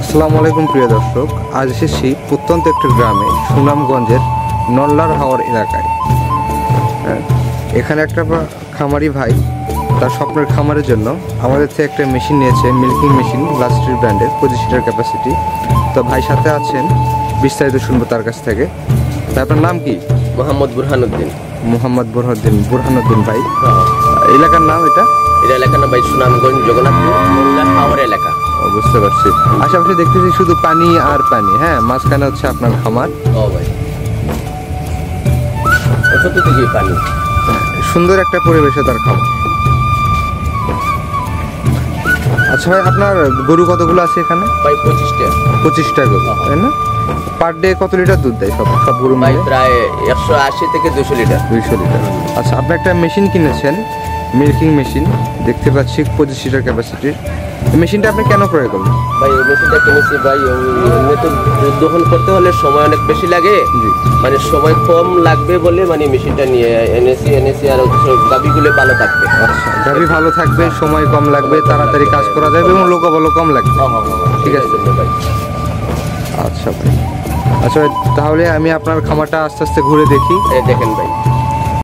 আসসালামু আলাইকুম প্রিয় দর্শক, আজ এসেছি প্রত্যন্ত একটি গ্রামে সুনামগঞ্জের নল্লার হাওর এলাকায়। এখানে একটা খামারি ভাই তার স্বপ্নের খামারের জন্য আমাদের থেকে একটা মেশিন নিয়েছে, মিল্কিং মেশিন, লাস্ট্রি ব্র্যান্ডের 25 লিটার ক্যাপাসিটি। তো ভাই সাথে আছেন, বিস্তারিত শুনবো তার কাছ থেকে। তাই আপনার নাম কি? মোহাম্মদ বুরহানুদ্দিন। মোহাম্মদ বুরহানুদ্দিন ভাই। এলাকার নাম এটা এলাকার নাম ভাই সুনামগঞ্জ, জগন্নাথপুর, নল্লার হাওর এলাকা। বুঝতে পারছি। আশেপাশে দেখতেছি শুধু পানি আর পানি, হ্যাঁ, মাঝখানে হচ্ছে আপনার খামার। ও ভাই, চতুর্দিকে পানি, সুন্দর একটা পরিবেশে তার খামার। আচ্ছা ভাই, আপনার গরু কতগুলো আছে এখানে? ভাই 25টা। 25টা গরু, তাই না? পার ডে কত লিটার দুধ দেয় সব গরু ভাই মিলে? প্রায় 180 থেকে 200 লিটার। 200 লিটার। আচ্ছা, আপনি একটা মেশিন কিনেছেন, মিল্কিং মেশিন, দেখতে পাচ্ছি 25 লিটার ক্যাপাসিটির। মেশিনটা আপনি কেন ক্রয় করলেন? ভাই ওই মেশিনটা কিনেছি ভাই, এমনি তো দুধ দহন করতে হলে সময় অনেক বেশি লাগে, জি, মানে সময় কম লাগবে বলে মানে মেশিনটা নিয়ে এনেছি আর গাভিগুলো ভালো থাকবে। আচ্ছা, গাভী ভালো থাকবে, সময় কম লাগবে, তাড়াতাড়ি কাজ করা যাবে এবং লোকবলও কম লাগবে। ঠিক আছে ভাই। আচ্ছা ভাই, আচ্ছা ভাই, তাহলে আমি আপনার খামারটা আস্তে আস্তে ঘুরে দেখি। দেখেন ভাই।